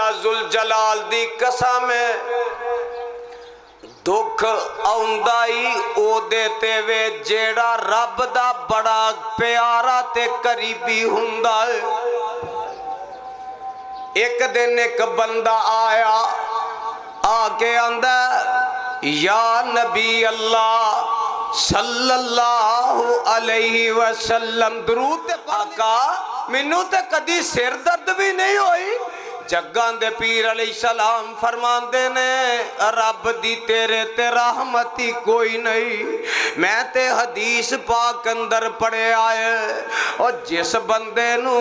اللہ ذوالجلال دی قسم ہے دکھ آؤندائی او دیتے وے جیڑا رب دا بڑا پیارا تے قریبی ہوندا ہے ایک دن ایک بندہ آیا آکے اندر یا نبی اللہ صلی اللہ علیہ وسلم درود آقا منو تے کدی سر درد بھی نہیں ہوئی جگان دے پیر علیہ السلام فرمان دے نے رب دی تیرے تے رحمتی کوئی نہیں میں تے حدیث پاک اندر پڑے آئے اور جس بندے نو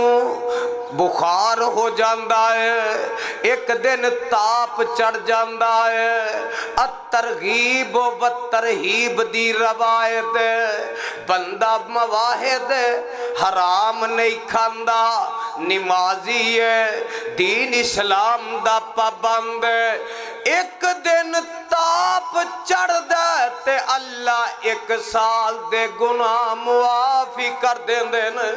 بخار ہو جاندہ ہے ایک دن تاپ چڑھ جاندہ ہے الترغیب و ترہیب دی روایت بندہ مواحد حرام نہیں کھاندہ نمازی ہے دین اسلام دا پابند ہے ایک دن تاپ چڑھ دے تے اللہ ایک سال دے گناہ معافی کر دیں دینے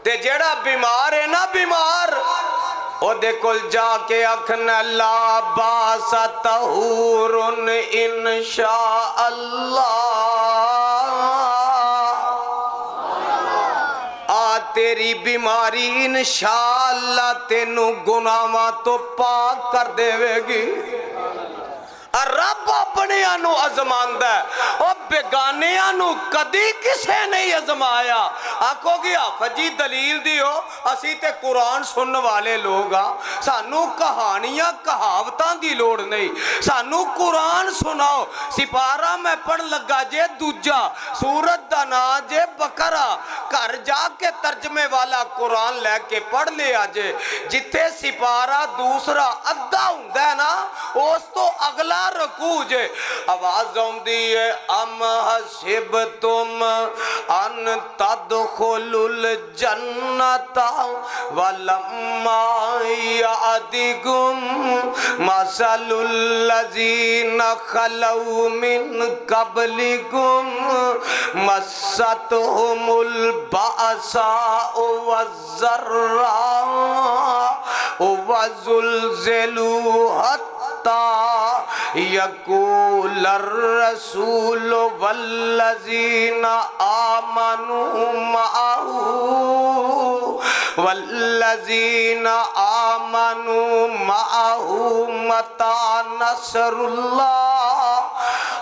تے جڑا بیمار ہے نا بیمار او دے کل جا کے اکھنا لا باس طہور انشاء اللہ تیری بیماری انشاءاللہ تینوں گناہاں تو پاک کر دے گی رب اپنے آنو ازماندہ ہے اور بیگانے آنو کدی کسے نہیں ازمایا آکھو گیا فجی دلیل دیو اسی تے قرآن سننے والے لوگا سانو کہانیاں کہاوتاں دی لوڑ نہیں سانو قرآن سناؤ سپارہ میں پڑھ لگا جے دوجہ سورت دانا جے بکرہ کر جا کے ترجمے والا قرآن لے کے پڑھ لے آجے جتے سپارہ دوسرا ادھا ہوندہ ہے نا اس تو اگلا رکوع جے آواز ہوندی ہے ام حسبتم ان تدخلوا الجنت ولما یعدکم مثل الذین خلو من قبلکم مستهم البأساء والضراء وزلزلوا یقول الرسول والذین آمنوا معه متى نصر اللہ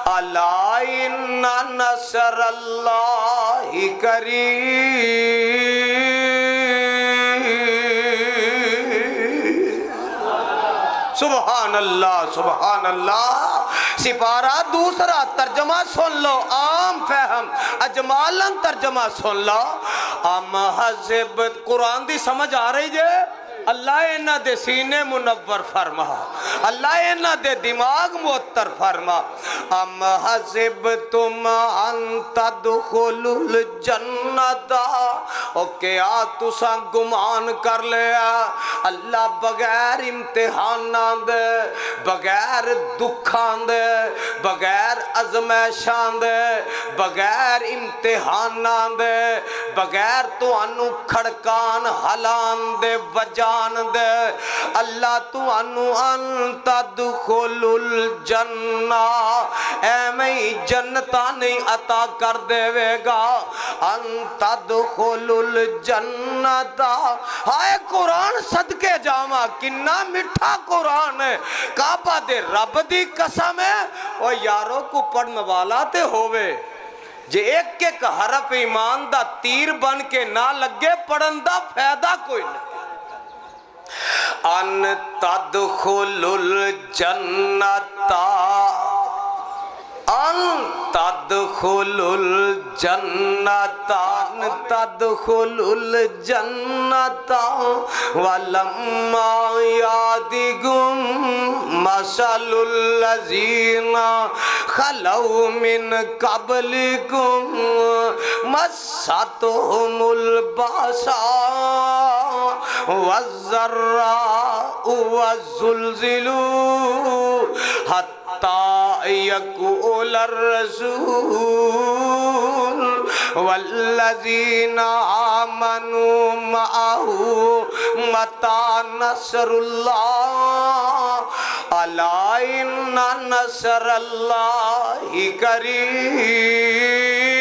الا ان نصر اللہ قریب سبحان اللہ سبحان اللہ سپارہ دوسرا ترجمہ سن لو عام فہم اجمالاً ترجمہ سن لو ام حزب قرآن دی سمجھ آ رہی جے اللہ انہ دے سینے منور فرما اللہ انہ دے دماغ معطر فرما ام حسبتم ان تدخلوا الجنت او کیا تساں گمان کر لیا اللہ بغیر امتحاناں دے بغیر دکھاں دے بغیر ازمائشاں دے بغیر امتحاناں دے بغیر تو انو کھڑکان حلان دے وجہ دے اللہ تو انو ان تدخلوا الجنہ اے میں جنتہ نہیں عطا کر دے گا ان تدخلوا الجنہ ہائے قرآن صدقے جاما کنہ مٹھا قرآن ہے کعبہ دے رب دی قسم ہے اور یاروں کو پڑھنے والا تے ہوئے جے ایک ایک حرف ایمان دا تیر بن کے نہ لگے پڑھن دا فائدہ کوئی نہیں ان تدخلوا الجنت ان تدخلوا الجنت ان تدخلوا الجنت ولما یعدکم مثل الذین خلو من قبلکم مستهم البأساء والضراء والزلزلوا حتى يقول الرسول والذین آمنوا معه متی نصر اللہ الا ان نصر اللہ قریب